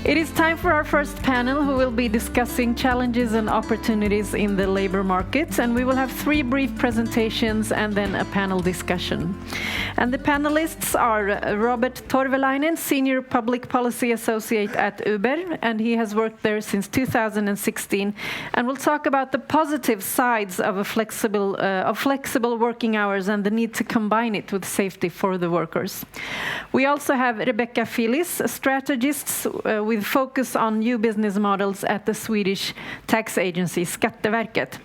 It is time for our first panel, who will be discussing challenges and opportunities in the labor market. And we will have 3 brief presentations and then a panel discussion. And the panelists are Robert Torvelainen, Senior Public Policy Associate at Uber, and he has worked there since 2016, and will talk about the positive sides of flexible working hours and the need to combine it with safety for the workers. We also have Rebecca Filis, a strategist with focus on new business models at the Swedish Tax Agency, Skatteverket.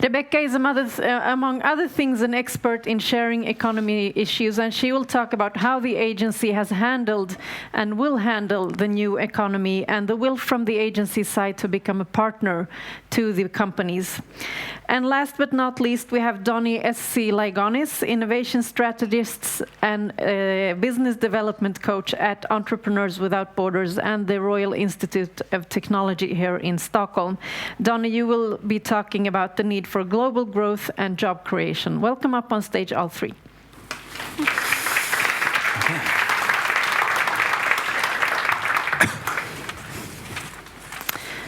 Rebecca is, among other things, an expert in sharing economy issues, and she will talk about how the agency has handled and will handle the new economy and the will from the agency side to become a partner to the companies. And last but not least, we have Donnie SC Lygonis, innovation strategist and business development coach at Entrepreneurs Without Borders and the Royal Institute of Technology here in Stockholm. Donnie, you will be talking about the need for global growth and job creation. Welcome up on stage, all 3.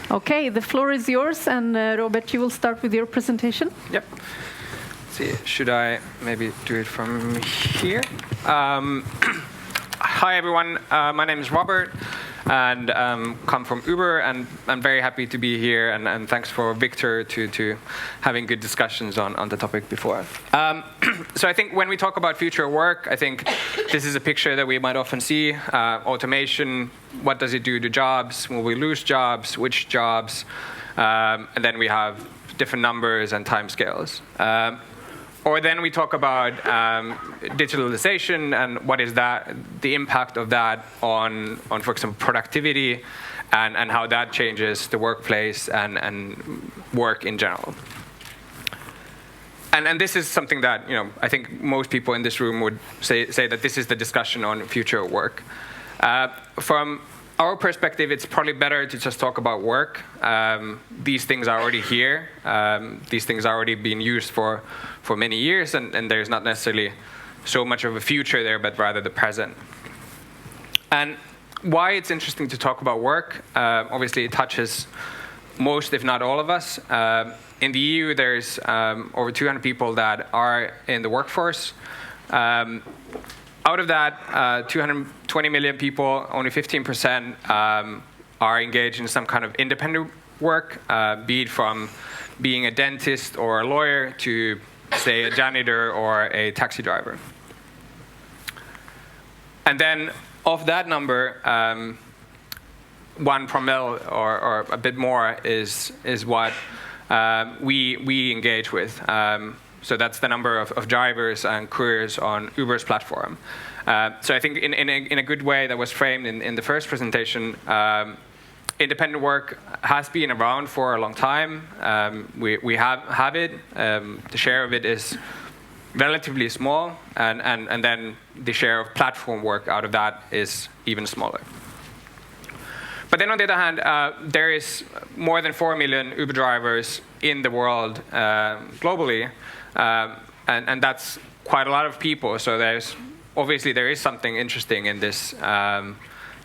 Okay, the floor is yours, and Robert, you will start with your presentation. Yep. Let's see, should I maybe do it from here? Hi everyone, my name is Robert, and come from Uber, and I'm very happy to be here, and thanks for Victor to having good discussions on the topic before. So I think when we talk about future work, I think this is a picture that we might often see. Automation, what does it do to jobs? Will we lose jobs? Which jobs? And then we have different numbers and timescales. Or then we talk about digitalization and what is that, the impact of that on for example, productivity and how that changes the workplace and work in general. And this is something that I think most people in this room would say that this is the discussion on future work. From our perspective, it's probably better to just talk about work. These things are already here. These things are already being used for many years, and there's not necessarily so much of a future there, but rather the present. And why it's interesting to talk about work, obviously it touches most, if not all of us. In the EU, there's over 200 people that are in the workforce. Out of that 220 million people, only 15% are engaged in some kind of independent work, be it from being a dentist or a lawyer to, say, a janitor or a taxi driver. And then of that number, 1 promille or a bit more is what we engage with. So that's the number of drivers and couriers on Uber's platform. So I think in a good way that was framed in the first presentation, independent work has been around for a long time. We have it. The share of it is relatively small, and then the share of platform work out of that is even smaller. But then on the other hand, there is more than 4 million Uber drivers in the world globally, and that's quite a lot of people. So obviously there is something interesting in this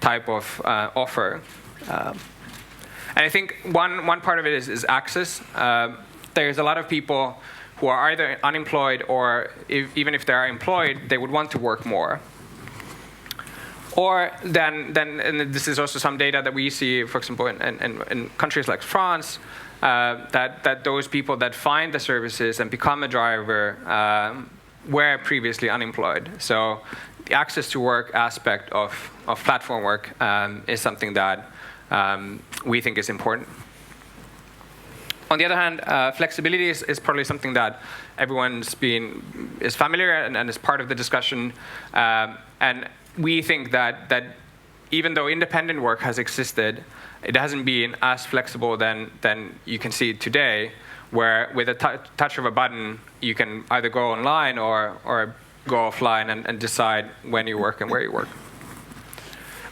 type of offer. And I think one part of it is access. There's a lot of people who are either unemployed or even if they are employed, they would want to work more. Or then and this is also some data that we see, for example, in countries like France, that those people that find the services and become a driver were previously unemployed. So the access to work aspect of platform work is something that we think is important. On the other hand, flexibility is probably something that everyone's is familiar and is part of the discussion. And we think that even though independent work has existed, it hasn't been as flexible than you can see today, where with a touch of a button, you can either go online or go offline and decide when you work and where you work.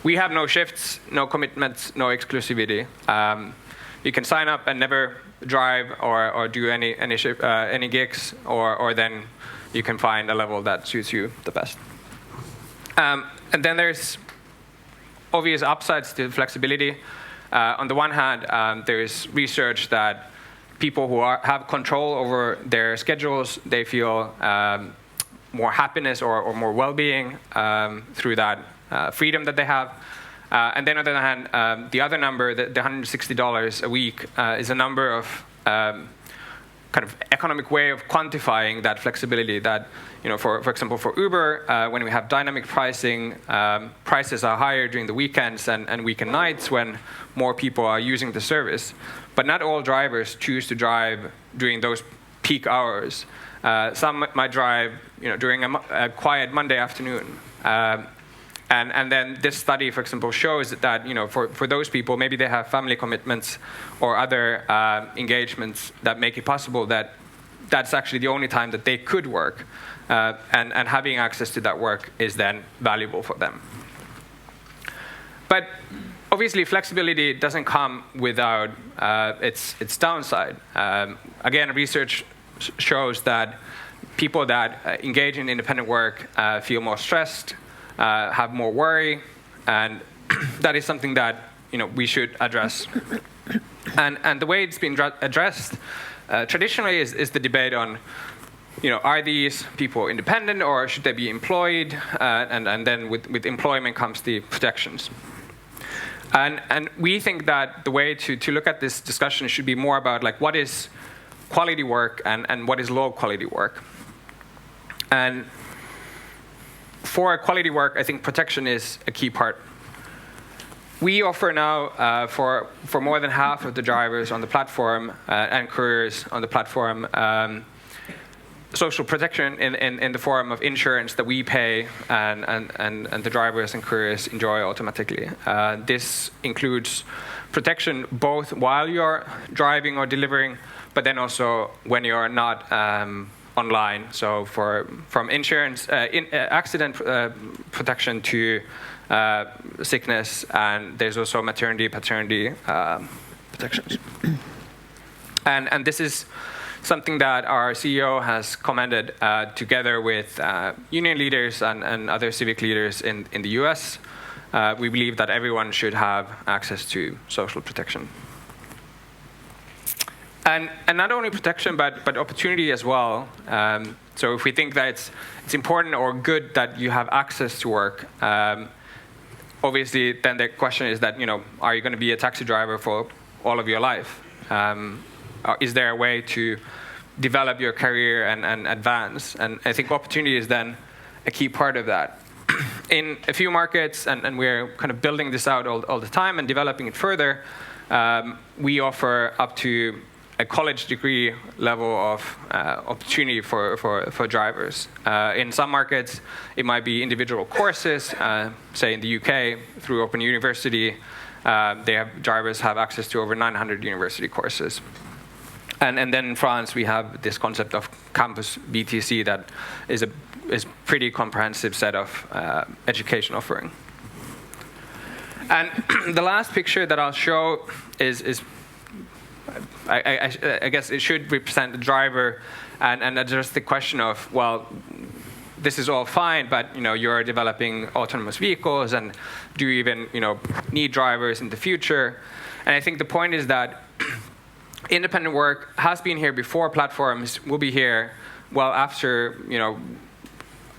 We have no shifts, no commitments, no exclusivity. You can sign up and never drive or do any gigs, or then you can find a level that suits you the best. And then there's obvious upsides to flexibility. On the one hand, there is research that people who have control over their schedules, they feel more happiness or more well-being through that freedom that they have. And then on the other hand, the other number, the $160 a week, is a number of kind of economic way of quantifying that flexibility that, for example, for Uber, when we have dynamic pricing, prices are higher during the weekends and weekend nights when more people are using the service. But not all drivers choose to drive during those peak hours. Some might drive, during a quiet Monday afternoon. And then this study, for example, shows that for those people, maybe they have family commitments or other engagements that make it possible that that's actually the only time that they could work. And having access to that work is then valuable for them. But obviously, flexibility doesn't come without its downside. Again, research shows that people that engage in independent work feel more stressed, have more worry, and that is something that we should address. And the way it's been addressed traditionally is the debate on, are these people independent or should they be employed? And then with employment comes the protections. And we think that the way to look at this discussion should be more about what is quality work and what is low quality work. And for quality work, I think protection is a key part. We offer now for more than half of the drivers on the platform and couriers on the platform social protection in the form of insurance that we pay and the drivers and couriers enjoy automatically. This includes protection both while you're driving or delivering, but then also when you're not online. So from insurance, accident protection to sickness, and there's also maternity, paternity protections. And this is something that our CEO has commended together with union leaders and other civic leaders in the US. We believe that everyone should have access to social protection. And not only protection, but opportunity as well. So if we think that it's important or good that you have access to work, obviously then the question is that, are you going to be a taxi driver for all of your life? Is there a way to develop your career and advance? And I think opportunity is then a key part of that. In a few markets, and we're kind of building this out all the time and developing it further, we offer up to a college degree level of opportunity for drivers. In some markets, it might be individual courses. Say in the UK, through Open University, drivers have access to over 900 university courses. And then in France, we have this concept of campus BTC that is pretty comprehensive set of education offering. And the last picture that I'll show is I guess it should represent the driver and address the question of, well, this is all fine, but you're developing autonomous vehicles, and do you even need drivers in the future? And I think the point is that independent work has been here before platforms, will be here well after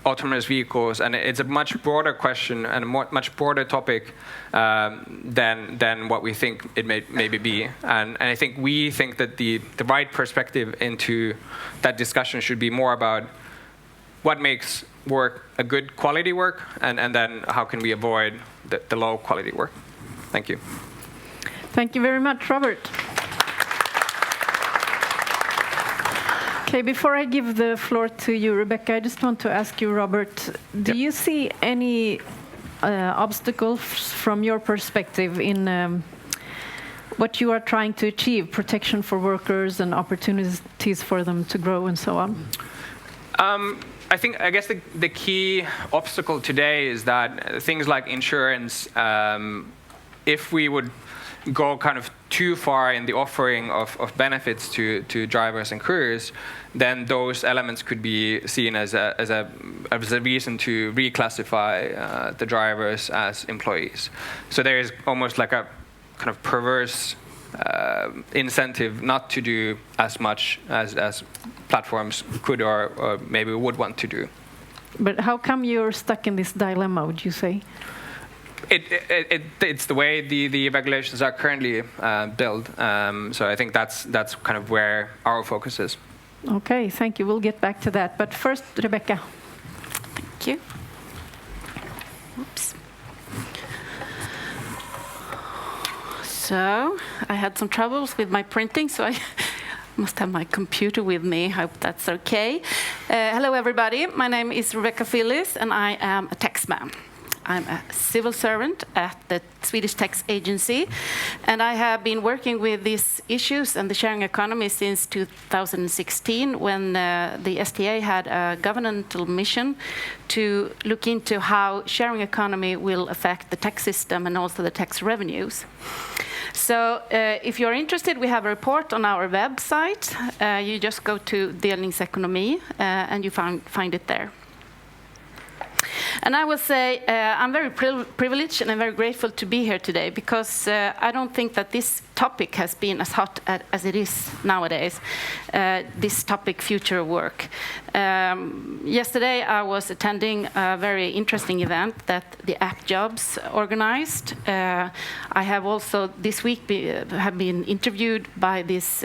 autonomous vehicles, and it's a much broader question and a much broader topic than what we think it may maybe be. And I think we think that the right perspective into that discussion should be more about what makes work a good quality work, and then how can we avoid the low quality work. Thank you. Thank you very much, Robert. Okay, before I give the floor to you, Rebecca, I just want to ask you, Robert, do you see any obstacles from your perspective in what you are trying to achieve, protection for workers and opportunities for them to grow and so on? I guess the key obstacle today is that things like insurance, if we would go kind of too far in the offering of benefits to drivers and couriers, then those elements could be seen as a reason to reclassify the drivers as employees. So there is almost like a kind of perverse incentive not to do as much as platforms could or maybe would want to do. But how come you're stuck in this dilemma, would you say? It's the way the regulations are currently built. So I think that's kind of where our focus is. Okay, thank you. We'll get back to that. But first, Rebecca. Thank you. Oops. So I had some troubles with my printing, so I must have my computer with me. I hope that's okay. Hello, everybody. My name is Rebecca Filis, and I am a taxman. I'm a civil servant at the Swedish Tax Agency, and I have been working with these issues and the sharing economy since 2016, when the STA had a governmental mission to look into how sharing economy will affect the tax system and also the tax revenues. So if you're interested, we have a report on our website. You just go to delningsekonomi and you find it there. And I will say I'm very privileged and I'm very grateful to be here today, because I don't think that this topic has been as hot as it is nowadays, this topic, future of work. Yesterday I was attending a very interesting event that the App Jobs organized. I have also this week have been interviewed by this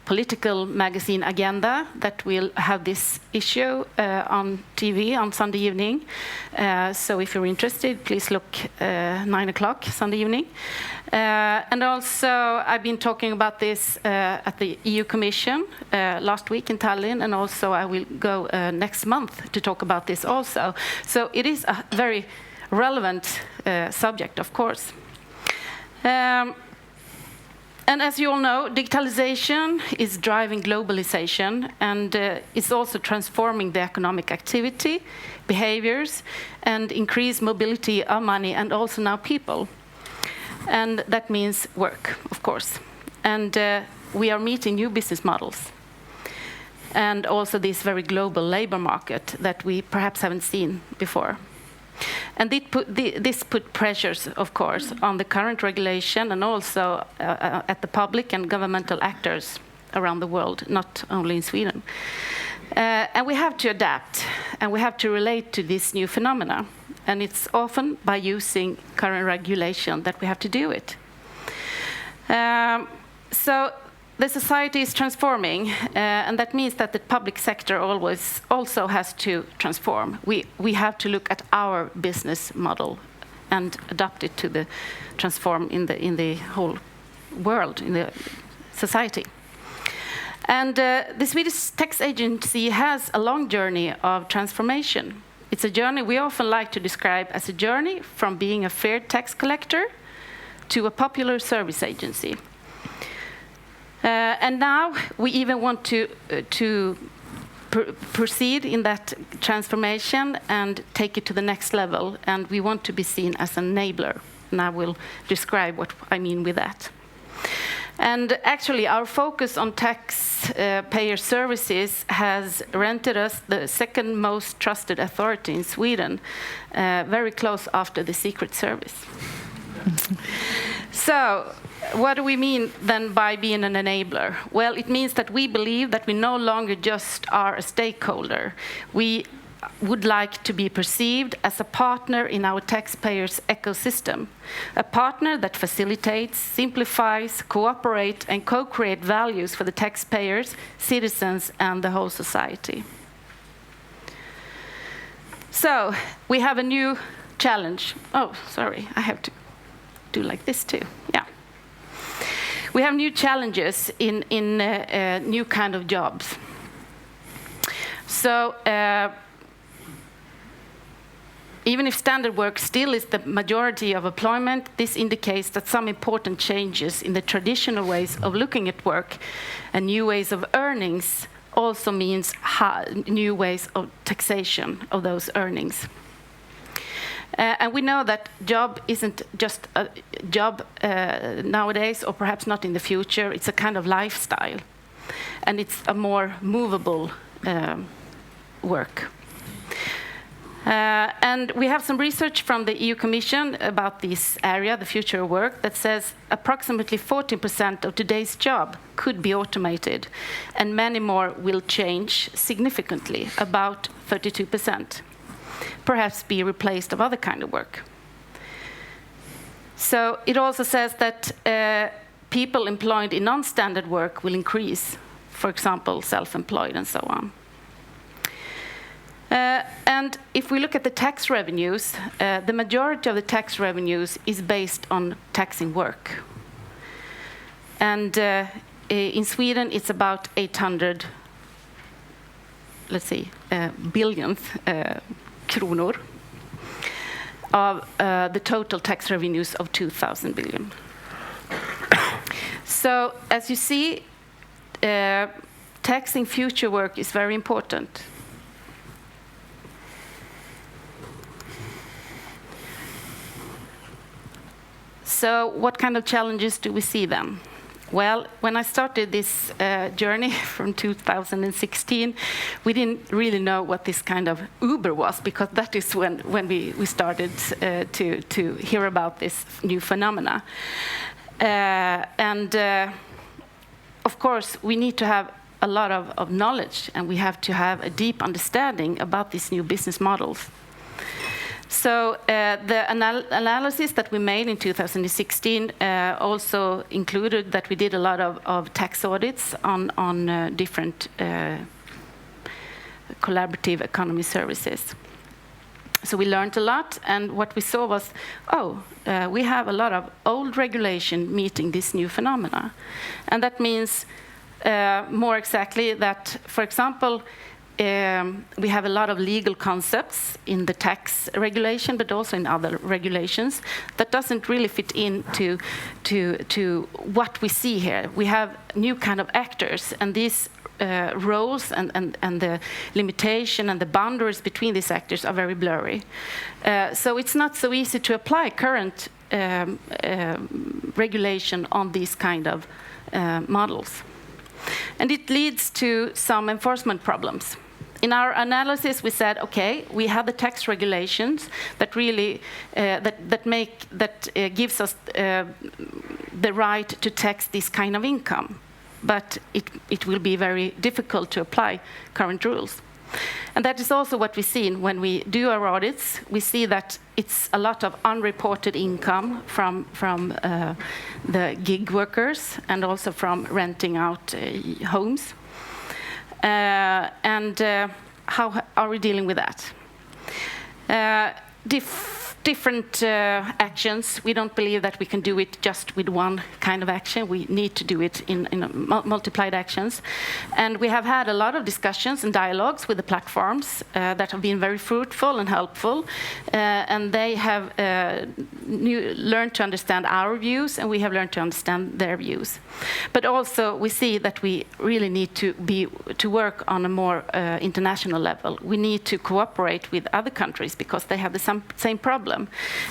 political magazine Agenda that will have this issue on TV on Sunday evening. So if you're interested, please look 9 o'clock Sunday evening. And also I've been talking about this at the EU Commission last week in Tallinn, and also I will go next month to talk about this also. So it is a very relevant subject, of course. And as you all know, digitalization is driving globalization, and it's also transforming the economic activity, behaviors, and increased mobility of money and also now people. And that means work, of course. And we are meeting new business models. And also this very global labor market that we perhaps haven't seen before. And this put pressures, of course, on the current regulation and also at the public and governmental actors around the world, not only in Sweden. And we have to adapt, and we have to relate to this new phenomena. And it's often by using current regulation that we have to do it. So the society is transforming, and that means that the public sector always also has to transform. We have to look at our business model and adapt it to the transform in the whole world, in the society. And the Swedish Tax Agency has a long journey of transformation. It's a journey we often like to describe as a journey from being a fair tax collector to a popular service agency. And now we even want to proceed in that transformation and take it to the next level. And we want to be seen as an enabler. And I will describe what I mean with that. And actually, our focus on taxpayer services has rendered us the second most trusted authority in Sweden, very close after the Secret Service. So, what do we mean then by being an enabler? Well, it means that we believe that we no longer just are a stakeholder. We would like to be perceived as a partner in our taxpayers' ecosystem, a partner that facilitates, simplifies, cooperates, and co-create values for the taxpayers, citizens, and the whole society. So, we have a new challenge. Oh, sorry, I have to do like this too. Yeah. We have new challenges in new kind of jobs. So even if standard work still is the majority of employment, this indicates that some important changes in the traditional ways of looking at work and new ways of earnings also means new ways of taxation of those earnings. And we know that job isn't just a job nowadays, or perhaps not in the future. It's a kind of lifestyle, and it's a more movable work. And we have some research from the EU Commission about this area, the future of work, that says approximately 40% of today's job could be automated, and many more will change significantly, about 32%, perhaps be replaced of other kind of work. So it also says that people employed in non-standard work will increase, for example, self-employed and so on. And if we look at the tax revenues, the majority of the tax revenues is based on taxing work. And in Sweden, it's about 800, billion kronor of the total tax revenues of 2,000 billion. So, as you see, taxing future work is very important. So what kind of challenges do we see then? Well, when I started this journey from 2016, we didn't really know what this kind of Uber was, because that is when we started to hear about this new phenomena. Of course, we need to have a lot of knowledge, and we have to have a deep understanding about these new business models. So the analysis that we made in 2016 also included that we did a lot of tax audits on different collaborative economy services. So we learned a lot, and what we saw was, we have a lot of old regulation meeting this new phenomena. And that means more exactly that, for example, we have a lot of legal concepts in the tax regulation, but also in other regulations that doesn't really fit into to what we see here. We have new kind of actors, and these roles and the limitation and the boundaries between these actors are very blurry. So it's not so easy to apply current regulation on these kind of models. And it leads to some enforcement problems. In our analysis, we said, okay, we have the tax regulations that really gives us the right to tax this kind of income, but it will be very difficult to apply current rules. And that is also what we see when we do our audits. We see that it's a lot of unreported income from the gig workers, and also from renting out homes. How are we dealing with that? Different actions. We don't believe that we can do it just with one kind of action. We need to do it in multiplied actions. And we have had a lot of discussions and dialogues with the platforms that have been very fruitful and helpful. And they have learned to understand our views, and we have learned to understand their views. But also we see that we really need to work on a more international level. We need to cooperate with other countries because they have the same problem.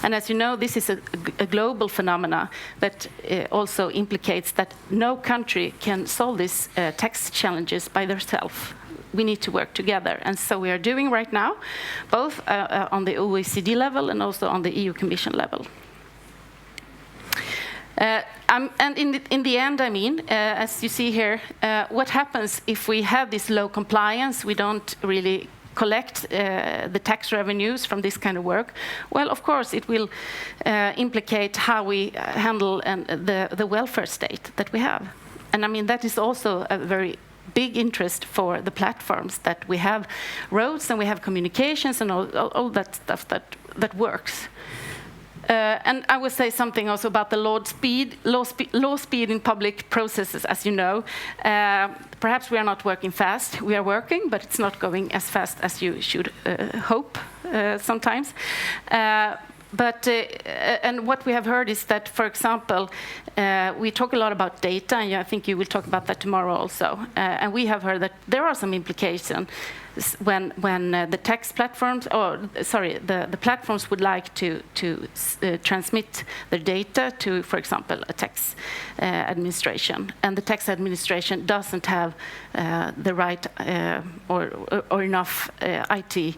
And as you know, this is a global phenomena that also implicates that no country can solve these tax challenges by themselves. We need to work together, and so we are doing right now, both on the OECD level and also on the EU Commission level. And in the end, I mean, as you see here, what happens if we have this low compliance? We don't really collect the tax revenues from this kind of work. Well, of course, it will implicate how we handle the welfare state that we have. And I mean, that is also a very big interest for the platforms, that we have roads and we have communications and all that stuff that works. And I will say something also about the law speed in public processes, as you know. Perhaps we are not working fast. We are working, but it's not going as fast as you should hope sometimes. But and what we have heard is that, for example, we talk a lot about data, and I think you will talk about that tomorrow also. And we have heard that there are some implications when the tax platforms, or sorry, the platforms would like to transmit their data to, for example, a tax administration, and the tax administration doesn't have the right or enough IT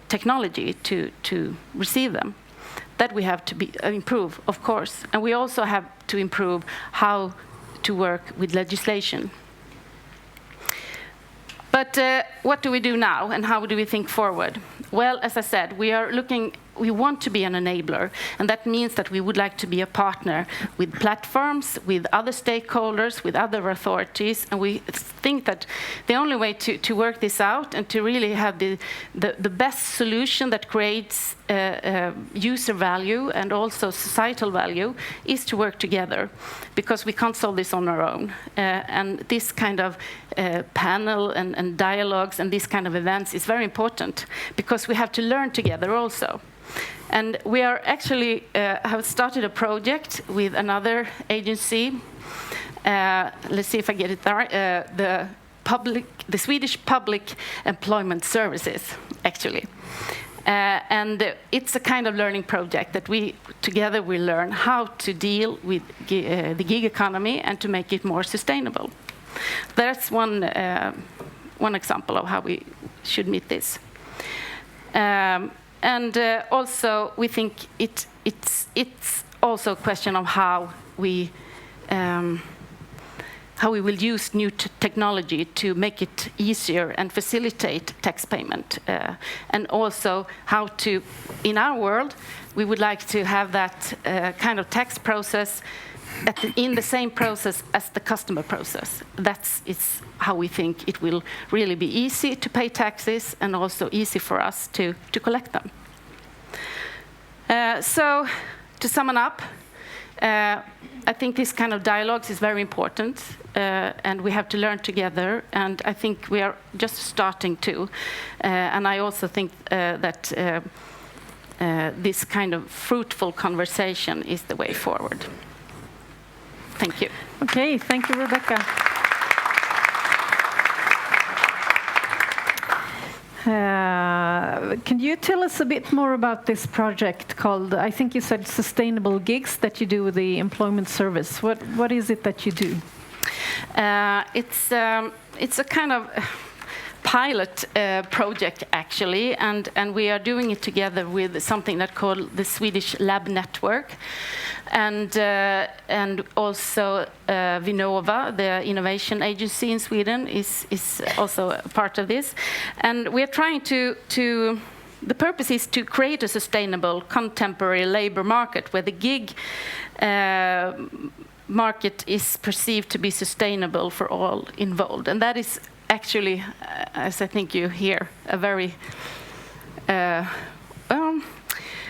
technology to receive them. That we have to improve, of course. And we also have to improve how to work with legislation. But what do we do now, and how do we think forward? Well, as I said, we want to be an enabler, and that means that we would like to be a partner with platforms, with other stakeholders, with other authorities, and we think that the only way to work this out and to really have the best solution that creates user value and also societal value is to work together, because we can't solve this on our own. And this kind of panel and dialogues and these kind of events is very important, because we have to learn together also. And we are actually have started a project with another agency. Let's see if I get it there. The Swedish Public Employment Services, actually. And it's a kind of learning project that we together will learn how to deal with the gig economy and to make it more sustainable. That's one example of how we should meet this. And also, we think it's also a question of how we will use new technology to make it easier and facilitate tax payment, and also how to, in our world, we would like to have that kind of tax process in the same process as the customer process. It's how we think it will really be easy to pay taxes and also easy for us to collect them. So, to sum it up, I think this kind of dialogues is very important, and we have to learn together, and I think we are just starting to. And I also think that this kind of fruitful conversation is the way forward. Thank you. Okay, thank you, Rebecca. Can you tell us a bit more about this project called, I think you said Sustainable Gigs, that you do with the employment service? What is it that you do? It's a kind of pilot project, actually, and we are doing it together with something that's called the Swedish Lab Network, and also Vinnova, the innovation agency in Sweden, is also a part of this. And we are trying to the purpose is to create a sustainable contemporary labor market where the gig market is perceived to be sustainable for all involved. And that is actually, as I think you hear, a very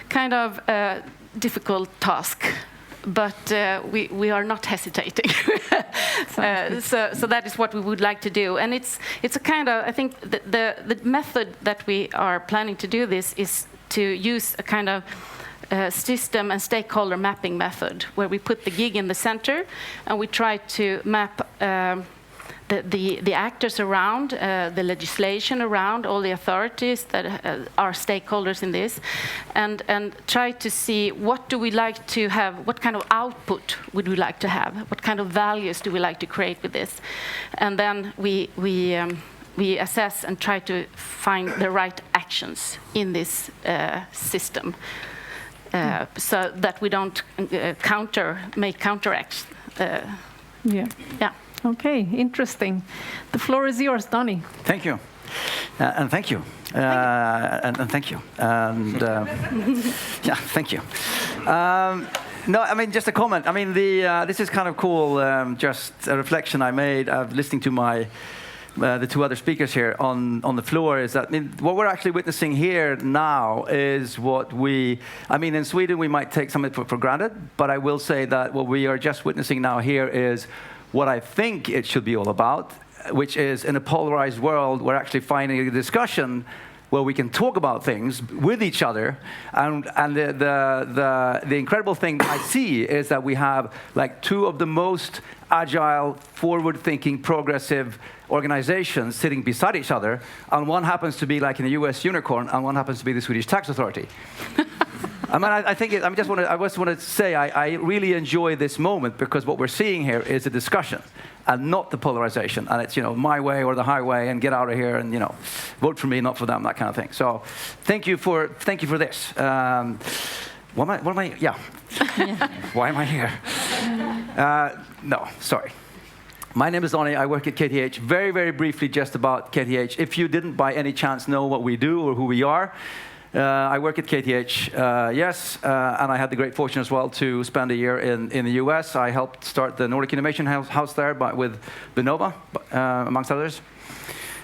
kind of difficult task. But we are not hesitating. So that is what we would like to do. And it's a kind of, I think the method that we are planning to do this is to use a kind of system and stakeholder mapping method, where we put the gig in the center and we try to map the actors around, the legislation around, all the authorities that are stakeholders in this, and try to see what do we like to have, what kind of output would we like to have, what kind of values do we like to create with this, and then we assess and try to find the right actions in this system, so that we don't make counteracts. Yeah. Okay, interesting. The floor is yours, Donnie. Thank you. And thank you. And thank you. And yeah, thank you. No, I mean, just a comment. I mean, this is kind of cool. Just a reflection I made of listening to the two other speakers here on the floor is that, I mean, what we're actually witnessing here now is what in Sweden we might take some of it for granted, but I will say that what we are just witnessing now here is what I think it should be all about, which is in a polarized world, we're actually finding a discussion where we can talk about things with each other. And the incredible thing that I see is that we have like two of the most agile, forward-thinking, progressive organizations sitting beside each other, and one happens to be like in a US unicorn, and one happens to be the Swedish Tax Authority. I mean, I think I just want to say I really enjoy this moment, because what we're seeing here is a discussion and not the polarization. And it's, my way or the highway, and get out of here, and vote for me, not for them, that kind of thing. So thank you for this. Why am I here? No, sorry. My name is Donnie. I work at KTH. Very, very briefly, just about KTH. If you didn't by any chance know what we do or who we are, I work at KTH, and I had the great fortune as well to spend a year in the US. I helped start the Nordic Innovation House there with Vinnova, amongst others.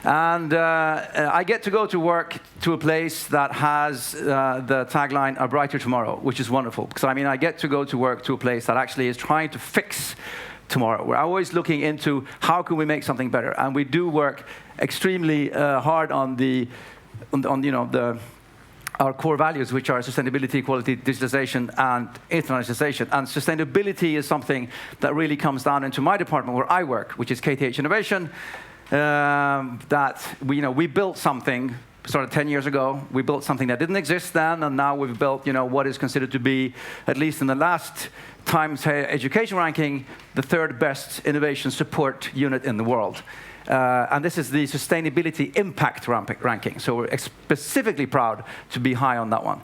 And I get to go to work to a place that has the tagline, "A brighter tomorrow," which is wonderful. Because, I get to go to work to a place that actually is trying to fix tomorrow. We're always looking into how can we make something better. And we do work extremely hard on our core values, which are sustainability, equality, digitalization, and internationalization. And sustainability is something that really comes down into my department where I work, which is KTH Innovation. That we built something, started 10 years ago. We built something that didn't exist then, and now we've built what is considered to be, at least in the last Times Education ranking, the third best innovation support unit in the world. And this is the sustainability impact ranking. So we're specifically proud to be high on that one.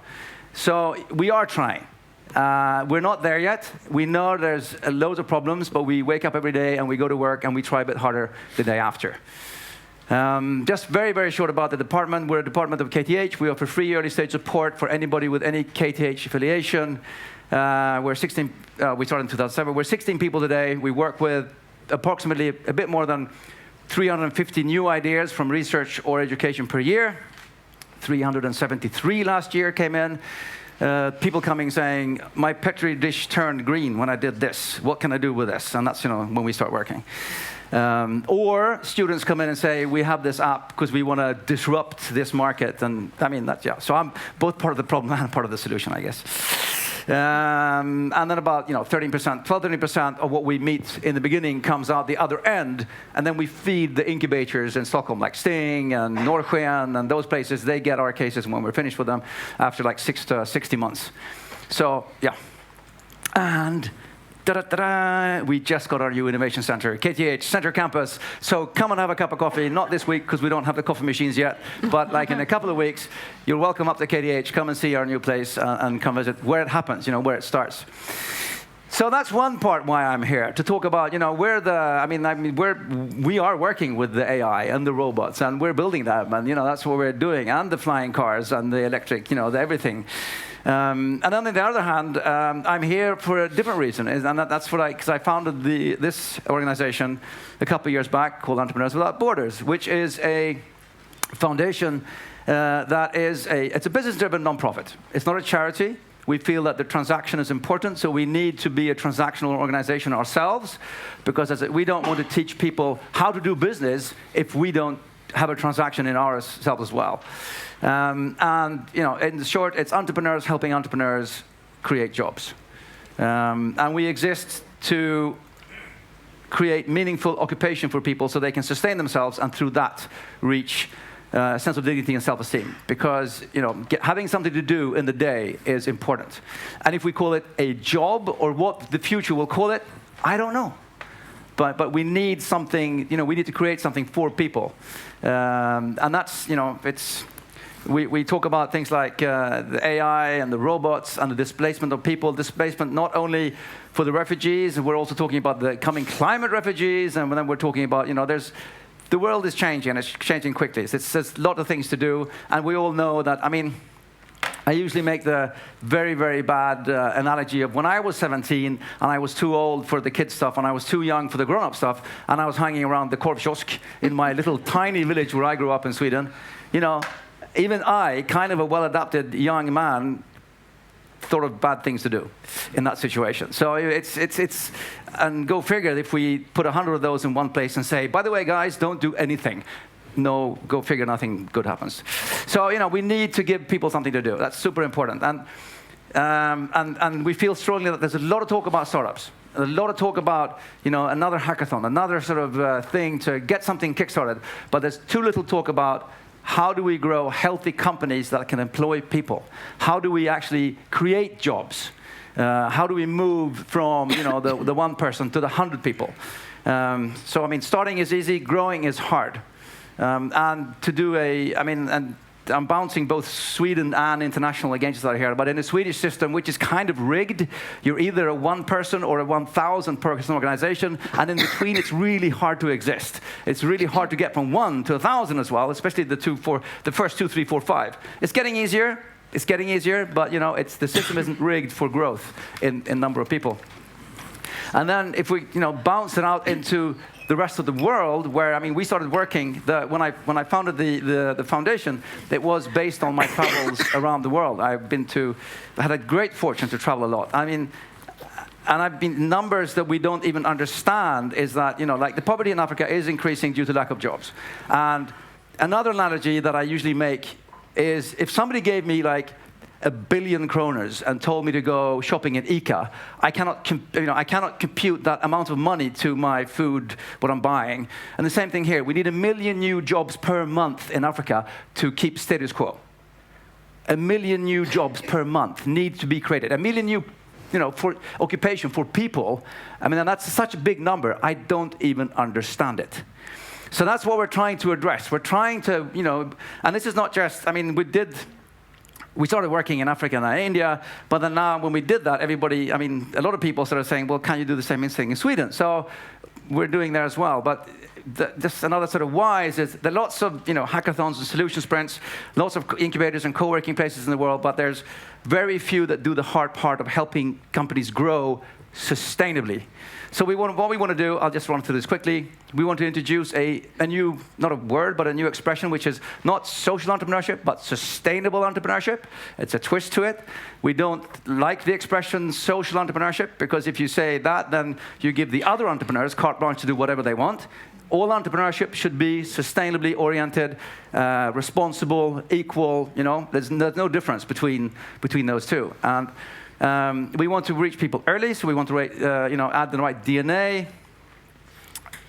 So we are trying. We're not there yet. We know there's loads of problems, but we wake up every day and we go to work and we try a bit harder the day after. Just very, very short about the department. We're a department of KTH. We offer free early stage support for anybody with any KTH affiliation. We're 16. We started in 2007. We're 16 people today. We work with approximately a bit more than 350 new ideas from research or education per year. 373 last year came in. People coming saying, "My Petri dish turned green when I did this. What can I do with this?" And that's when we start working. Or students come in and say, "We have this app because we want to disrupt this market." And so I'm both part of the problem and part of the solution, I guess. And then about 12-13% of what we meet in the beginning comes out the other end, and then we feed the incubators in Stockholm, like Sting and Norrsken and those places. They get our cases when we're finished with them after like 6 to 60 months. So yeah, and we just got our new innovation center, KTH Center Campus. So come and have a cup of coffee. Not this week because we don't have the coffee machines yet, but like in a couple of weeks, you're welcome up to KTH. Come and see our new place and come visit where it happens, where it starts. So that's one part why I'm here, to talk about, we are working with the AI and the robots, and we're building them, and that's what we're doing, and the flying cars and the electric, the everything. And then on the other hand, I'm here for a different reason, and that's because I founded this organization a couple of years back called Entrepreneurs Without Borders, which is a foundation it's a business-driven nonprofit. It's not a charity. We feel that the transaction is important, so we need to be a transactional organization ourselves, because we don't want to teach people how to do business if we don't have a transaction in ourselves as well. And in short, it's entrepreneurs helping entrepreneurs create jobs. And we exist to create meaningful occupation for people so they can sustain themselves, and through that reach a sense of dignity and self-esteem. Because having something to do in the day is important. And if we call it a job or what the future will call it, I don't know. But we need something, we need to create something for people. And that's, we talk about things like the AI and the robots and the displacement of people. Displacement not only for the refugees, and we're also talking about the coming climate refugees, and then we're talking about, the world is changing, and it's changing quickly. There's a lot of things to do, and we all know that, I usually make the very, very bad analogy of when I was 17 and I was too old for the kids stuff and I was too young for the grown-up stuff, and I was hanging around the korvkiosk in my little tiny village where I grew up in Sweden. Even I, kind of a well-adapted young man, thought of bad things to do in that situation. So and go figure, if we put 100 of those in one place and say, by the way, guys, don't do anything. go figure, nothing good happens. So, we need to give people something to do. That's super important. And we feel strongly that there's a lot of talk about startups. A lot of talk about, another hackathon, another sort of thing to get something kickstarted. But there's too little talk about how do we grow healthy companies that can employ people? How do we actually create jobs? How do we move from, the one person to the 100 people? So, starting is easy, growing is hard. And to do and I'm bouncing both Sweden and international against that here, but in the Swedish system, which is kind of rigged, you're either a one person or a 1,000 person organization, and in between it's really hard to exist. It's really hard to get from 1 to 1,000 as well, especially the first 2, 3, 4, 5. It's getting easier, but the system isn't rigged for growth in number of people. And then if we bounce it out into the rest of the world, where we started working. When I founded the foundation, it was based on my travels around the world. I had a great fortune to travel a lot. And I've been numbers that we don't even understand is that like the poverty in Africa is increasing due to lack of jobs. And another analogy that I usually make is if somebody gave me like 1 billion kroners and told me to go shopping at ICA, I cannot compute that amount of money to my food, what I'm buying. And the same thing here. We need 1 million new jobs per month in Africa to keep status quo. 1 million new jobs per month need to be created. 1 million new, for occupation for people. And that's such a big number. I don't even understand it. So that's what we're trying to address. We're trying to, and this is not just. We started working in Africa and India, but then now when we did that, a lot of people started saying, well, can you do the same thing in Sweden? So we're doing there as well. But just another sort of why is there are lots of hackathons and solution sprints, lots of incubators and co-working places in the world, but there's very few that do the hard part of helping companies grow sustainably. So what we want to do, I'll just run through this quickly. We want to introduce a new, not a word, but a new expression, which is not social entrepreneurship, but sustainable entrepreneurship. It's a twist to it. We don't like the expression social entrepreneurship, because if you say that, then you give the other entrepreneurs carte blanche to do whatever they want. All entrepreneurship should be sustainably oriented, responsible, equal. There's no difference between those two. And we want to reach people early, so we want to add the right DNA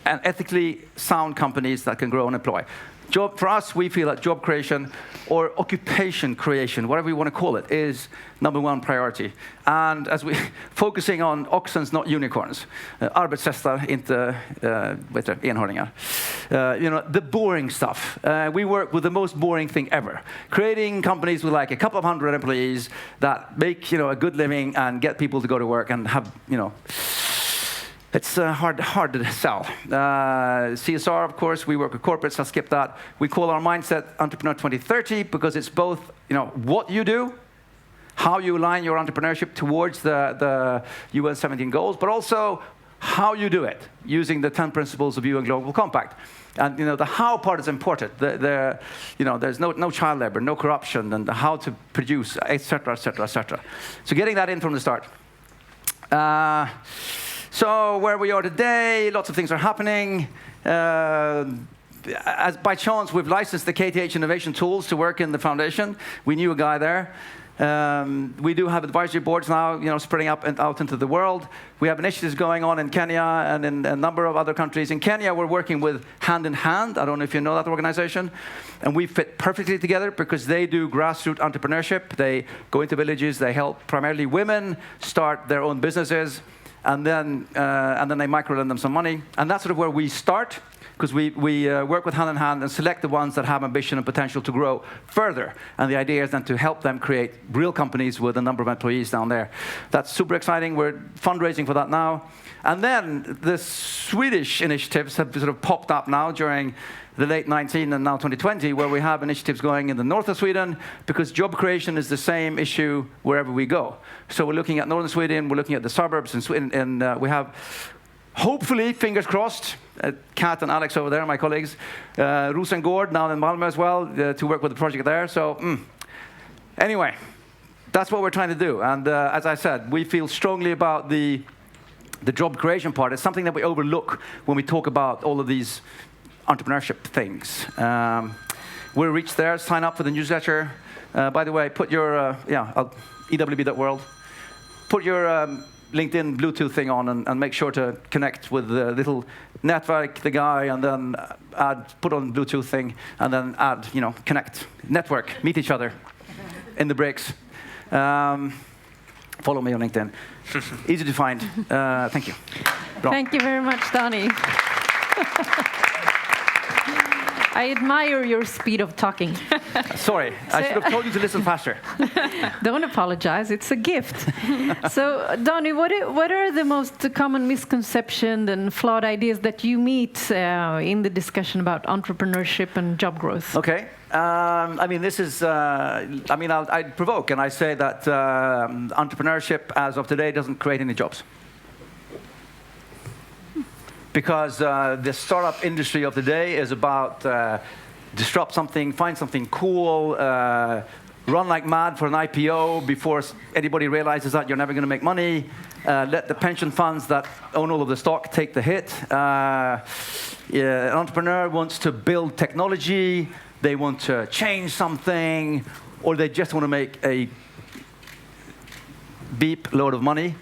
and ethically sound companies that can grow and employ. For us, we feel that job creation or occupation creation, whatever you want to call it, is #1 priority. And as we focusing on oxen, not unicorns. Arbetshästar, inte enhörningar. The boring stuff. We work with the most boring thing ever. Creating companies with like a couple of 100 employees that make a good living and get people to go to work and have It's hard to sell. CSR, of course, we work with corporates. I'll skip that. We call our mindset Entrepreneur 2030 because it's both, what you do, how you align your entrepreneurship towards the UN 17 goals, but also how you do it using the 10 principles of UN Global Compact. And the how part is important. There's no child labor, no corruption, and how to produce, etc., etc., etc. So getting that in from the start. So where we are today, lots of things are happening. As by chance, we've licensed the KTH Innovation Tools to work in the foundation. We knew a guy there. We do have advisory boards now, spreading up and out into the world. We have initiatives going on in Kenya and in a number of other countries. In Kenya, we're working with Hand in Hand. I don't know if you know that organization. And we fit perfectly together because they do grassroots entrepreneurship. They go into villages. They help primarily women start their own businesses. And then they microlend them some money. And that's sort of where we start, because we work with Hand in Hand and select the ones that have ambition and potential to grow further. And the idea is then to help them create real companies with a number of employees down there. That's super exciting. We're fundraising for that now. And then the Swedish initiatives have sort of popped up now during the late 19 and now 2020, where we have initiatives going in the north of Sweden, because job creation is the same issue wherever we go. So we're looking at northern Sweden, we're looking at the suburbs in Sweden, and we have, hopefully, fingers crossed, Kat and Alex over there, my colleagues, Rosengård now in Malmö as well, to work with the project there. So anyway, that's what we're trying to do. And as I said, we feel strongly about the job creation part. It's something that we overlook when we talk about all of these entrepreneurship things. We'll reach there. Sign up for the newsletter. By the way, put your ewb.world. Put your LinkedIn Bluetooth thing on and make sure to connect with the little network, the guy, and then put on Bluetooth thing, and then connect, network, meet each other in the breaks. Follow me on LinkedIn. Easy to find. Thank you. Bra. Thank you very much, Donnie. I admire your speed of talking. Sorry, I should have told you to listen faster. Don't apologize, it's a gift. So, Donnie, what are the most common misconceptions and flawed ideas that you meet in the discussion about entrepreneurship and job growth? Okay. This is, I'd provoke and I say that entrepreneurship as of today doesn't create any jobs. Because the startup industry of today is about disrupt something, find something cool, run like mad for an IPO before anybody realizes that you're never going to make money, let the pension funds that own all of the stock take the hit. An entrepreneur wants to build technology, they want to change something, or they just want to make a beep load of money.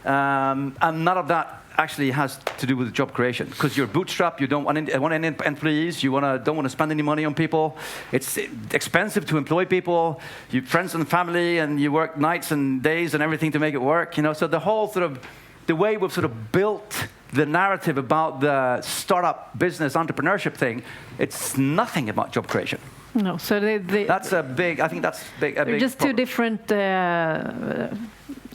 And none of that actually has to do with job creation, because you're bootstrapped, you don't want any employees, you don't want to spend any money on people. It's expensive to employ people. You friends and family, and you work nights and days and everything to make it work. So the whole the way we've sort of built the narrative about the startup business entrepreneurship thing, it's nothing about job creation. No, so that's a big. I think that's big. They're just problem. Two different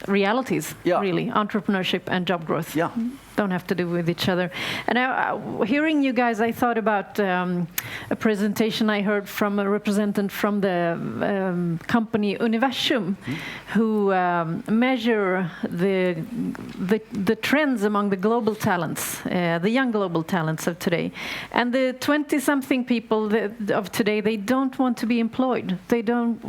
realities, really. Entrepreneurship and job growth don't have to do with each other. And hearing you guys, I thought about a presentation I heard from a representative from the company Universum, who measure the trends among the global talents, the young global talents of today. And the 20-something people of today, they don't want to be employed. They don't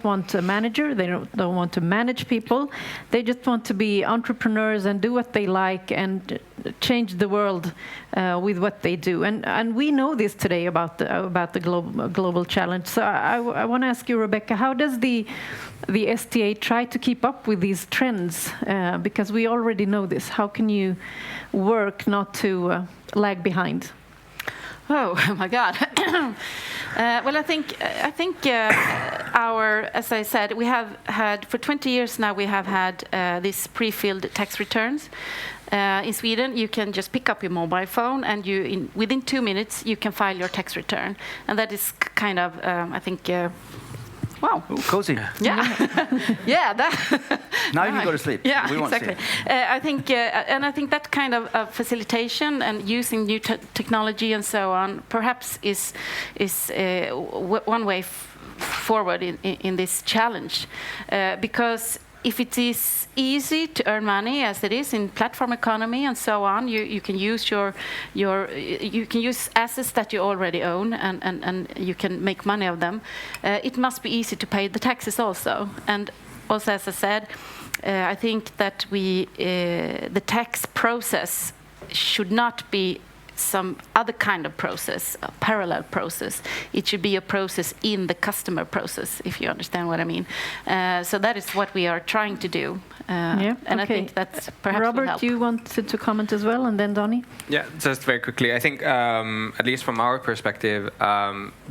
want a manager. They don't want to manage people. They just want to be entrepreneurs and do what they like and change the world with what they do. And we know this today about the global challenge. So I want to ask you, Rebecca, how does the STA try to keep up with these trends? Because we already know this. How can you work not to lag behind? Oh my God. Well, I think as I said, we have had, for 20 years now, we have had these pre-filled tax returns. In Sweden, you can just pick up your mobile phone, and within 2 minutes, you can file your tax return. And that is kind of, I think, wow. Ooh, cozy. Yeah. Yeah. Now you can go to sleep. Yeah, we exactly. I think that kind of facilitation and using new technology and so on perhaps is one way forward in this challenge, because if it is easy to earn money as it is in platform economy and so on, you can use you can use assets that you already own and you can make money of them. It must be easy to pay the taxes also. And also, as I said, I think that the tax process should not be some other kind of process, a parallel process. It should be a process in the customer process, if you understand what I mean. So that is what we are trying to do. And I think that's perhaps Robert, you wanted to comment as well, and then Donnie? Yeah, just very quickly. I think, at least from our perspective,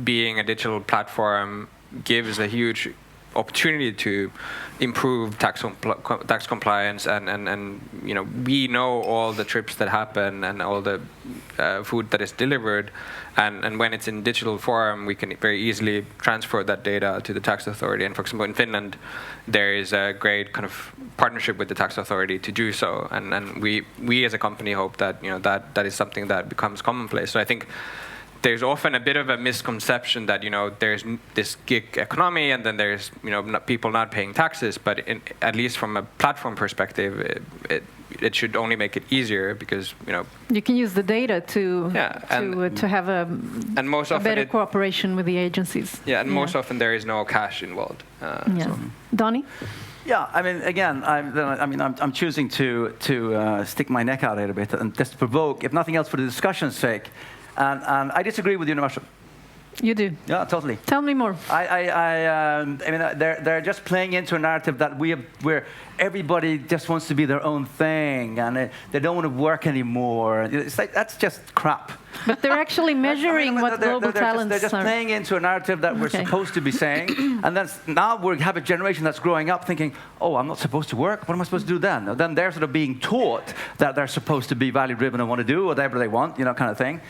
being a digital platform gives a huge opportunity to improve tax compliance, and we know all the trips that happen and all the food that is delivered, and when it's in digital form, we can very easily transfer that data to the tax authority. And for example, in Finland, there is a great kind of partnership with the tax authority to do so, and we as a company hope that that is something that becomes commonplace. So I think there's often a bit of a misconception that there's this gig economy and then there's people not paying taxes, but at least from a platform perspective, it should only make it easier, because you can use the data to have a better cooperation with the agencies. Yeah, and most often there is no cash involved. So. Donnie? Yeah, I mean, again, I'm choosing to stick my neck out a little bit and just provoke, if nothing else, for the discussion's sake. And I disagree with Universal. You do? Yeah, totally. Tell me more. I mean, they're just playing into a narrative that where everybody just wants to be their own thing, and they don't want to work anymore. It's like, that's just crap. But they're actually measuring what global talents they're just playing into a narrative that we're supposed to be saying, and then now we have a generation that's growing up thinking, oh, I'm not supposed to work. What am I supposed to do then? And then they're sort of being taught that they're supposed to be value-driven and want to do whatever they want, kind of thing.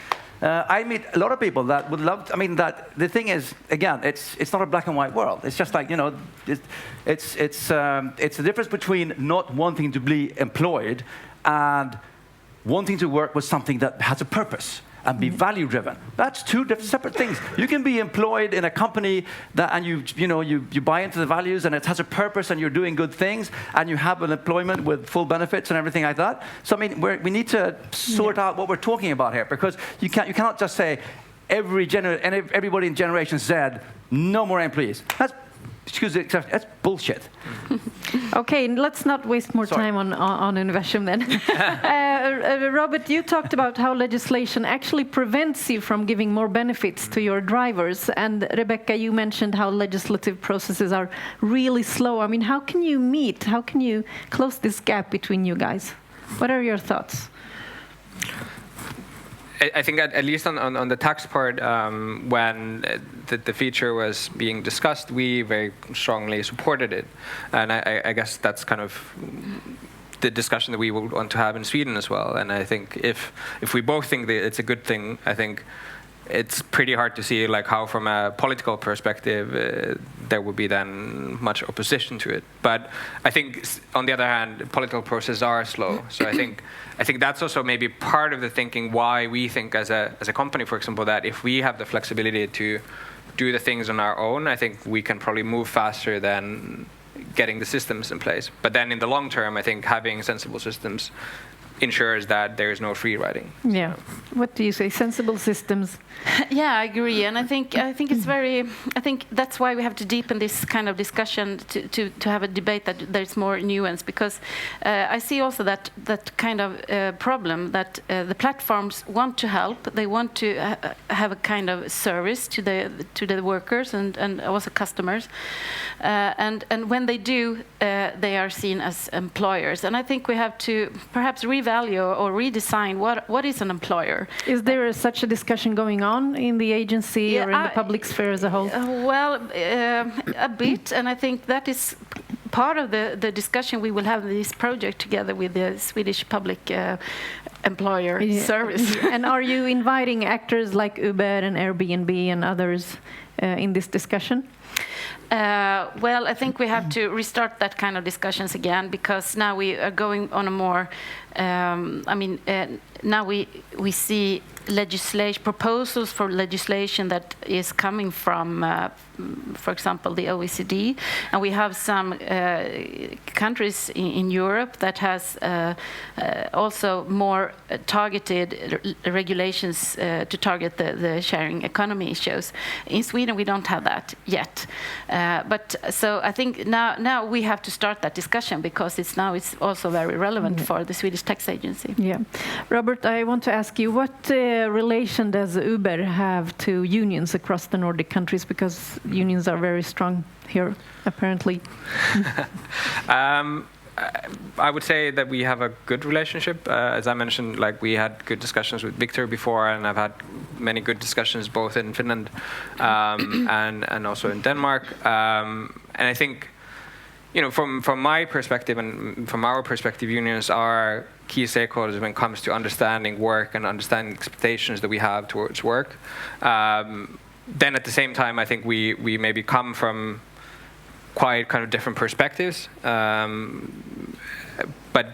I meet a lot of people that would love to, I mean, that the thing is, again, it's not a black and white world. It's just like, it's the difference between not wanting to be employed and wanting to work with something that has a purpose and be value-driven. That's two separate things. You can be employed in a company and you buy into the values and it has a purpose and you're doing good things and you have an employment with full benefits and everything like that. So I mean, we need to sort out what we're talking about here, because you cannot just say everybody in Generation Z, no more employees. That's bullshit. Okay, let's not waste more time on Universum then. Robert, you talked about how legislation actually prevents you from giving more benefits to your drivers. And Rebecca, you mentioned how legislative processes are really slow. I mean, how can you close this gap between you guys? What are your thoughts? I think at least on the tax part, when the feature was being discussed, we very strongly supported it. And I guess that's kind of the discussion that we would want to have in Sweden as well. And I think if we both think that it's a good thing, I think it's pretty hard to see like how from a political perspective there would be then much opposition to it. But I think on the other hand, political processes are slow. So I think that's also maybe part of the thinking why we think as a company, for example, that if we have the flexibility to do the things on our own, I think we can probably move faster than getting the systems in place. But then in the long term, I think having sensible systems ensures that there is no free riding. Yeah. What do you say? Sensible systems? Yeah, I agree, and I think it's very. I think that's why we have to deepen this kind of discussion to have a debate that there's more nuance, because I see also that kind of problem that the platforms want to help. They want to have a kind of service to the workers and also customers, and when they do, they are seen as employers. And I think we have to perhaps revalue or redesign what is an employer. Is there such a discussion going on in the agency or in the public sphere as a whole? Well, a bit, and I think that is part of the discussion we will have in this project together with the Swedish public employer service. And are you inviting actors like Uber and Airbnb and others in this discussion? Well, I think we have to restart that kind of discussions again, because now we are going on a more. Now we see proposals for legislation that is coming from, for example, the OECD, and we have some countries in Europe that has also more targeted regulations to target the sharing economy issues. In Sweden, we don't have that yet, but so I think now we have to start that discussion, because it's also very relevant for the Swedish Tax Agency. Yeah, Robert, I want to ask you, what relation does Uber have to unions across the Nordic countries? Because unions are very strong here, apparently. I would say that we have a good relationship. As I mentioned, like we had good discussions with Victor before, and I've had many good discussions both in Finland and also in Denmark. And I think, from my perspective and from our perspective, unions are key stakeholders when it comes to understanding work and understanding expectations that we have towards work. Then at the same time, I think we maybe come from quite kind of different perspectives. But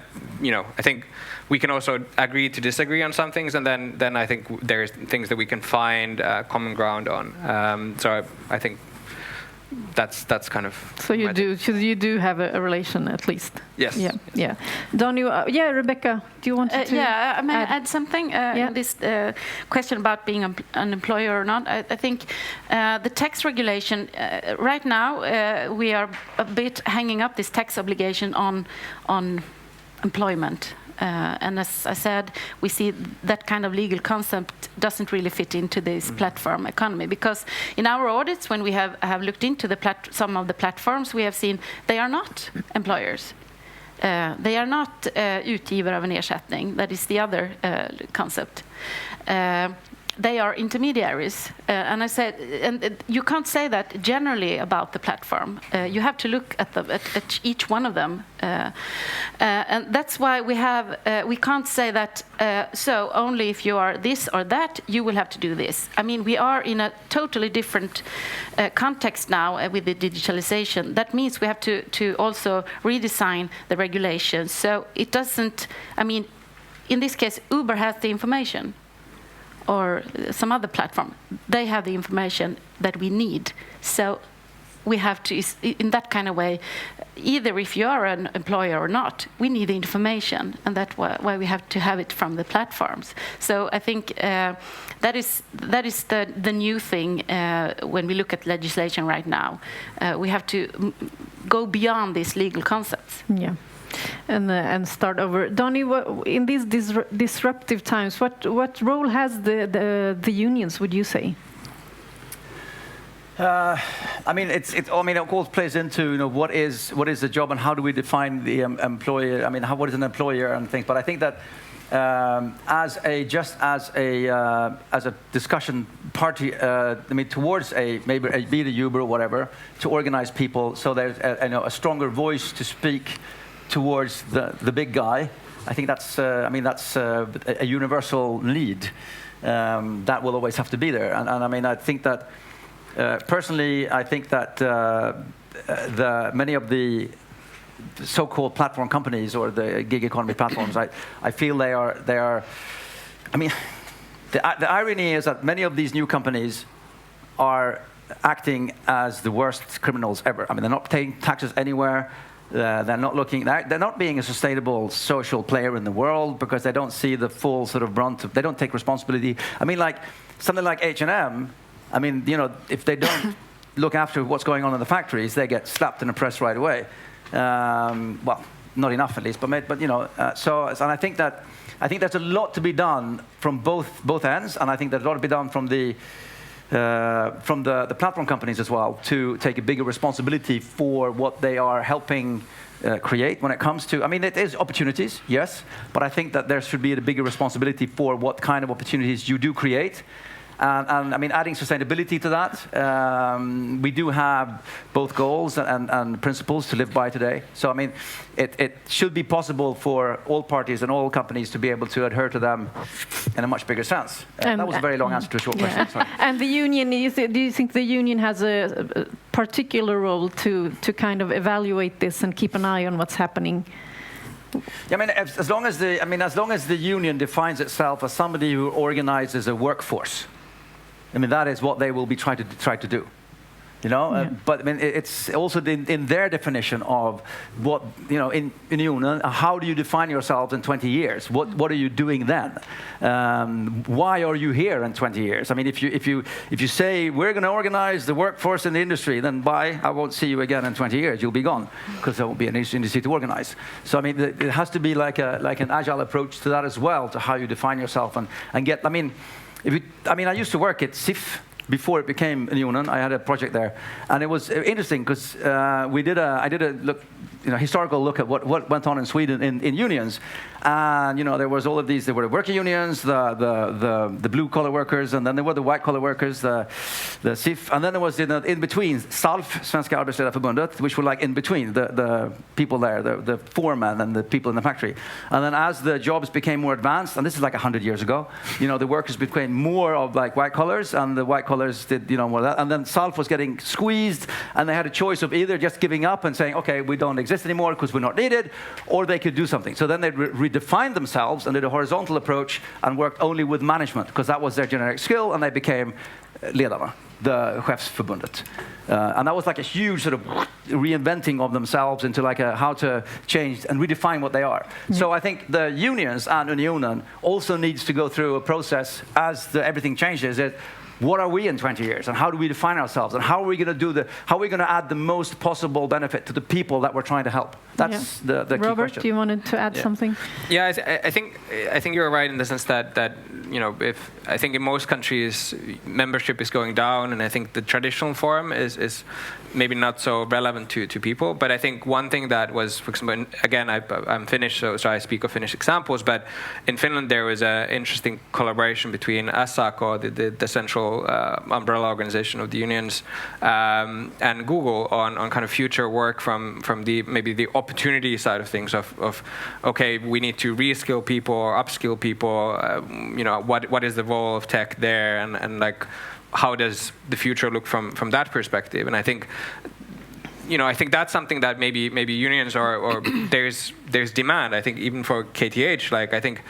I think we can also agree to disagree on some things, and then I think there's things that we can find common ground on. So I think that's kind of. So you do have a relation at least. Yes. Yeah. Donnie, Rebecca, do you want to? I may add something in this question about being an employer or not. I think the tax regulation right now we are a bit hanging up this tax obligation on employment. And as I said, we see that kind of legal concept doesn't really fit into this platform economy, because in our audits, when we have looked into some of the platforms, we have seen they are not employers. They are not utgivare av en ersättning. That is the other concept. They are intermediaries, and I said, and you can't say that generally about the platform. You have to look at each one of them, and that's why we can't say that. So only if you are this or that, you will have to do this. I mean, we are in a totally different context now with the digitalization. That means we have to also redesign the regulations. So it doesn't. I mean, in this case, Uber has the information, or some other platform. They have the information that we need. So we have to, in that kind of way, either if you are an employer or not, we need the information, and that's why we have to have it from the platforms. So I think that is the new thing when we look at legislation right now. We have to go beyond these legal concepts. Yeah. And start over. Donnie, in these disruptive times, what role has the unions, would you say? I mean, I mean, of course, plays into what is the job and how do we define the employer? I mean, what is an employer and things. But I think that as a discussion party, I mean, towards maybe be the Uber or whatever, to organize people so there's a stronger voice to speak towards the big guy. I think that's a universal need that will always have to be there. And I mean, I think that personally, I think that many of the so-called platform companies or the gig economy platforms, I feel they are. I mean, the irony is that many of these new companies are acting as the worst criminals ever. I mean, they're not paying taxes anywhere. They're not being a sustainable social player in the world because they don't see the full sort of brunt of, they don't take responsibility. I mean, like something like H&M, I mean, if they don't look after what's going on in the factories, they get slapped in the press right away. Well, not enough at least, but so, and I think there's a lot to be done from both ends, and I think there's a lot to be done from the platform companies as well to take a bigger responsibility for what they are helping create when it comes to, I mean, it is opportunities, yes, but I think that there should be a bigger responsibility for what kind of opportunities you do create. And I mean, adding sustainability to that, we do have both goals and principles to live by today. So I mean, it should be possible for all parties and all companies to be able to adhere to them in a much bigger sense. That was a very long answer to a short question. Sorry. And the union, do you think the union has a particular role to kind of evaluate this and keep an eye on what's happening? I mean, as long as the union defines itself as somebody who organizes a workforce, I mean, that is what they will be trying to do, Yeah. But I mean, it's also in their definition of what in union. How do you define yourself in 20 years? What are you doing then? Why are you here in 20 years? I mean, if you say we're going to organize the workforce in the industry, then bye. I won't see you again in 20 years. You'll be gone because there won't be an industry to organize. So I mean, it has to be like an agile approach to that as well, to how you define yourself and get. I mean, I used to work at SIF before it became a union. I had a project there, and it was interesting because I did a historical look at what went on in Sweden in unions, and there was all of these. There were the worker unions, the blue collar workers, and then there were the white collar workers, the SIF, and then there was in between SALF, Svenska Arbetsledarförbundet, which were like in between the people there, the foremen and the people in the factory. And then as the jobs became more advanced, and this is like 100 years ago, the workers became more of like white collars, and the white collars did more of that. And then SALF was getting squeezed, and they had a choice of either just giving up and saying, okay, we don't exist anymore because we're not needed, or they could do something. So then they redefined themselves and did a horizontal approach and worked only with management because that was their generic skill, and they became ledarna, the Chefsförbundet. And that was like a huge sort of reinventing of themselves into like how to change and redefine what they are. Yeah. So I think the unions and Unionen also needs to go through a process as everything changes. what are we in 20 years, and how do we define ourselves, and how are we going to add the most possible benefit to the people that we're trying to help? That's the key Robert, question. do you wanted to add something? Yeah, I think you're right in the sense that if I think in most countries membership is going down, and I think the traditional form is maybe not so relevant to people. But I think one thing that was, for example, again, I'm Finnish, so I speak of Finnish examples. But in Finland, there was an interesting collaboration between SAK, the central umbrella organization of the unions, and Google on kind of future work from maybe the opportunity side of things. Of okay, we need to reskill people or upskill people. What is the role of tech there, and like, how does the future look from that perspective? And I think, I think that's something that maybe unions or there's demand. I think even for KTH, like, I think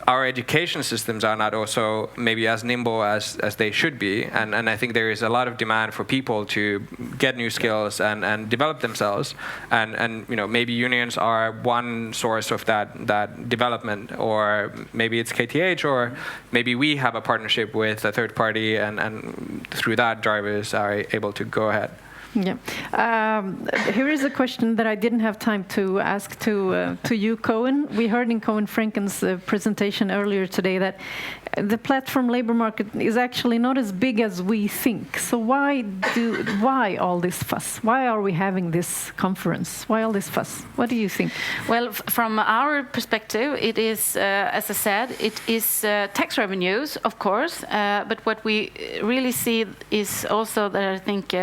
our education systems are not also maybe as nimble as they should be, and I think there is a lot of demand for people to get new skills and develop themselves, and maybe unions are one source of that development, or maybe it's KTH, or maybe we have a partnership with a third party, and through that drivers are able to go ahead. Yeah. Here is a question that I didn't have time to ask to you, Cohen. We heard in Cohen Franken's presentation earlier today that the platform labor market is actually not as big as we think. So why all this fuss? Why are we having this conference? Why all this fuss? What do you think? Well, from our perspective, it is, as I said, it is tax revenues, of course. But what we really see is also that I think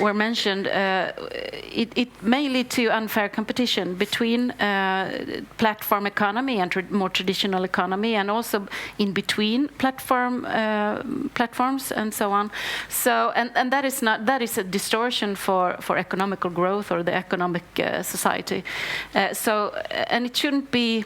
were mentioned, it may lead to unfair competition between platform economy and more traditional economy, and also in between platforms and so on. So and that is a distortion for economical growth or the economic society. And it shouldn't be.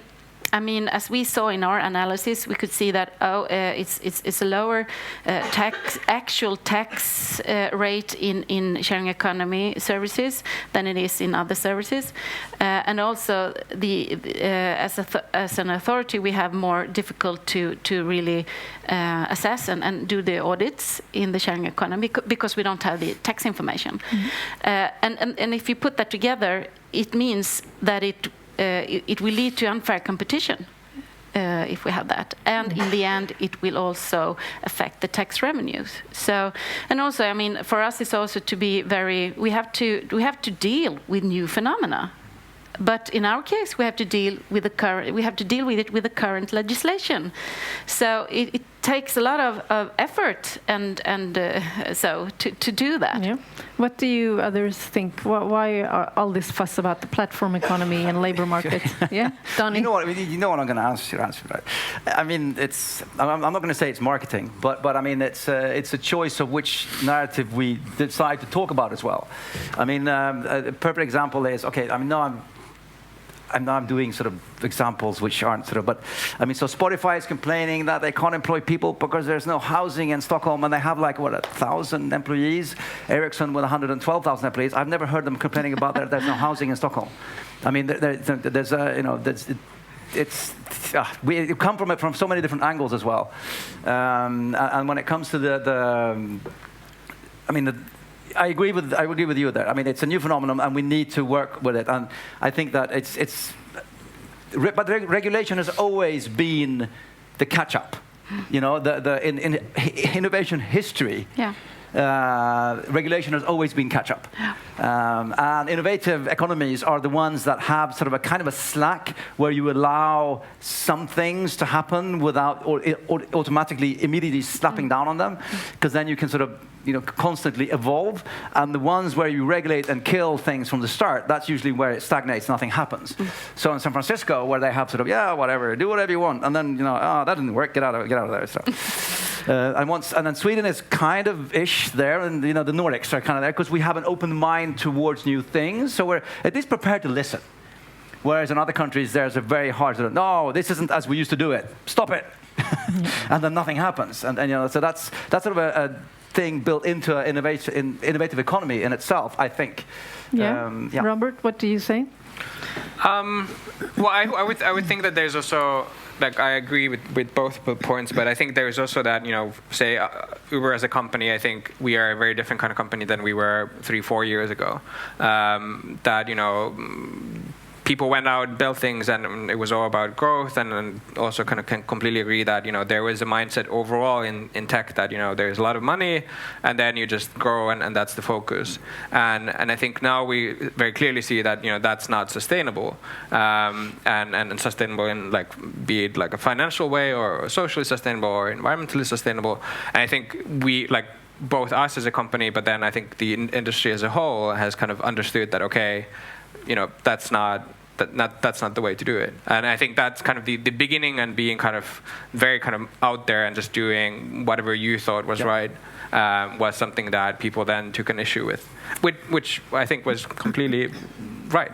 I mean, as we saw in our analysis, we could see that it's a lower actual tax rate in sharing economy services than it is in other services, and also as an authority, we have more difficult to really assess and do the audits in the sharing economy because we don't have the tax information. Mm-hmm. And if you put that together, it means that it will lead to unfair competition if we have that, and in the end, it will also affect the tax revenues. So, and also, I mean, for us, it's also to be very. We have to deal with new phenomena, but in our case, we have to deal with it with the current legislation. So it takes a lot of effort and so to do that. Yeah. What do you others think? Why are all this fuss about the platform economy and labor market? Yeah, Donnie. You know what I'm going to answer right? I mean, I'm not going to say it's marketing, but I mean it's a choice of which narrative we decide to talk about as well. I mean, a perfect example is okay. I mean, I'm doing sort of examples which aren't sort of, but I mean, so Spotify is complaining that they can't employ people because there's no housing in Stockholm, and they have like 1,000 employees. Ericsson with 112,000 employees. I've never heard them complaining about that there's no housing in Stockholm. I mean, we come from it from so many different angles as well. And when it comes to I agree with you there. I mean, it's a new phenomenon, and we need to work with it. And I think that but regulation has always been the catch-up. You know, in innovation history. Yeah. Regulation has always been catch-up. And innovative economies are the ones that have sort of a kind of a slack where you allow some things to happen without or automatically immediately slapping down on them, because then you can sort of constantly evolve. And the ones where you regulate and kill things from the start, that's usually where it stagnates, nothing happens. So in San Francisco, where they have sort of, whatever, do whatever you want, and then, that didn't work, get out of there. So. And then Sweden is kind of ish there, and the Nordics are kind of there because we have an open mind towards new things. So we're at least prepared to listen. Whereas in other countries, there's a very hard sort of, no, this isn't as we used to do it. Stop it, and then nothing happens. And so that's sort of a thing built into an innovative economy in itself, I think. Yeah. Robert, what do you say? Well, I would think that there's also, like, I agree with both points, but I think there's also that, say Uber as a company, I think we are a very different kind of company than we were 3-4 years ago. That, people went out, built things, and it was all about growth, and also kind of can completely agree that, there was a mindset overall in tech that, there's a lot of money, and then you just grow, and that's the focus. And I think now we very clearly see that, that's not sustainable, and sustainable in, like, be it like a financial way, or socially sustainable, or environmentally sustainable. And I think we, like, both us as a company, but then I think the industry as a whole has kind of understood that, okay, that's not the way to do it. And I think that's kind of the beginning, and being kind of very kind of out there and just doing whatever you thought was right, was something that people then took an issue with, which I think was completely right.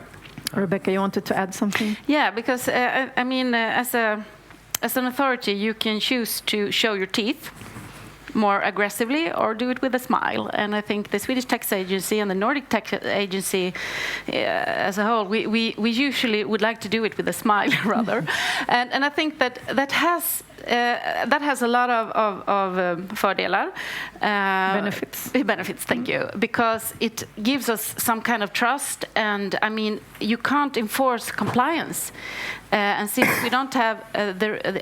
Rebecca, you wanted to add something? Yeah, because I mean, as an authority, you can choose to show your teeth more aggressively, or do it with a smile. And I think the Swedish Tax Agency and the Nordic Tax Agency as a whole, we usually would like to do it with a smile rather. And I think that has a lot of fördelar. Benefits, thank you. Because it gives us some kind of trust, and I mean, you can't enforce compliance. And since we don't have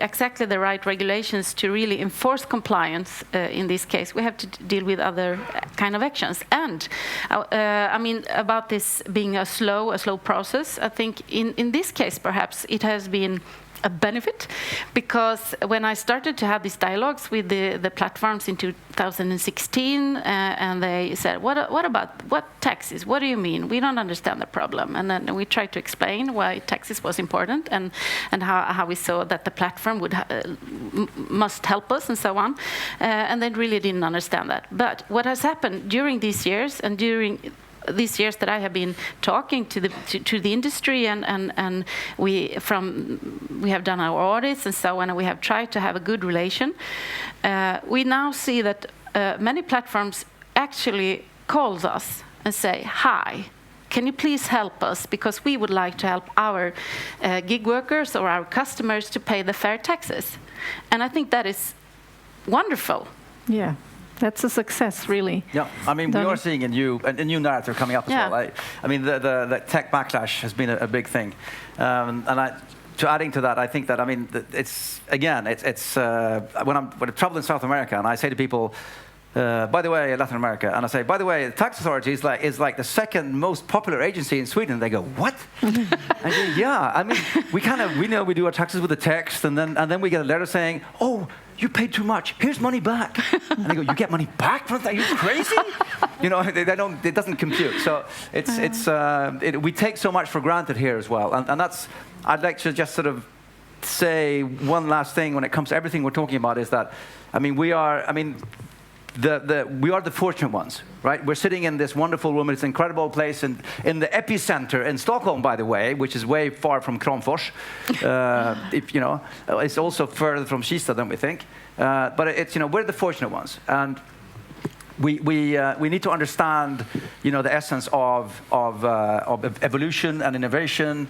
exactly the right regulations to really enforce compliance in this case, we have to deal with other kind of actions. And I mean, about this being a slow process, I think in this case perhaps it has been a benefit, because when I started to have these dialogues with the platforms in 2016, and they said, what taxes? What do you mean? We don't understand the problem. And then we tried to explain why taxes was important, and how we saw that the platform must help us, and so on. And they really didn't understand that. But what has happened during these years, and during these years that I have been talking to the industry, and we have done our audits and so on, and we have tried to have a good relation. We now see that many platforms actually calls us and say, "Hi, can you please help us, because we would like to help our gig workers or our customers to pay the fair taxes." And I think that is wonderful. Yeah. That's a success, really. Yeah, I mean, we are seeing a new narrative coming up as well. I mean, the tech backlash has been a big thing, and adding to that, I think that, I mean, it's when I travel in South America, and I say to people, by the way, Latin America, and I say, by the way, the tax authority is like the second most popular agency in Sweden. They go, what? I go, yeah. I mean, we know we do our taxes with the text, and then we get a letter saying, oh, you paid too much. Here's money back. And they go, you get money back from that? Are you crazy? They don't. It doesn't compute. So we take so much for granted here as well, and that's. I'd like to just sort of say one last thing when it comes to everything we're talking about, is that, I mean, we are the fortunate ones, right? We're sitting in this wonderful room. It's an incredible place, and in the epicenter in Stockholm, by the way, which is way far from Kramfors. It's also further from Kista than we think. But it's, we're the fortunate ones, and we need to understand, the essence of evolution and innovation.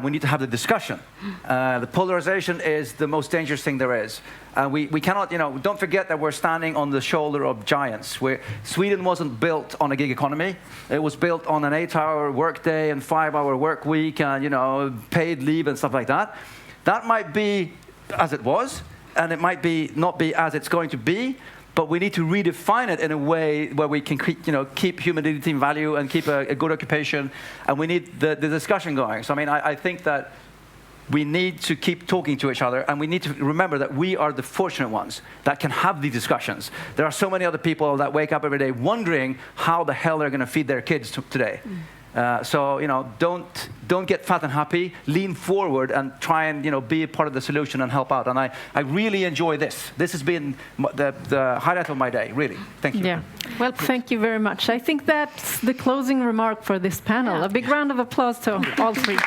We need to have the discussion. The polarization is the most dangerous thing there is. We cannot, don't forget that we're standing on the shoulder of giants. Sweden wasn't built on a gig economy. It was built on an 8-hour workday and 5-hour work week, and paid leave and stuff like that. That might be as it was, and it might not be as it's going to be. But we need to redefine it in a way where we can keep human dignity and value, and keep a good occupation, and we need the discussion going. So I mean, I think that we need to keep talking to each other, and we need to remember that we are the fortunate ones that can have these discussions. There are so many other people that wake up every day wondering how the hell they're going to feed their kids today. So don't get fat and happy. Lean forward and try and be a part of the solution and help out. And I really enjoy this. This has been the highlight of my day. Really, thank you. Yeah. Well, thank you very much. I think that's the closing remark for this panel. A big round of applause to all three.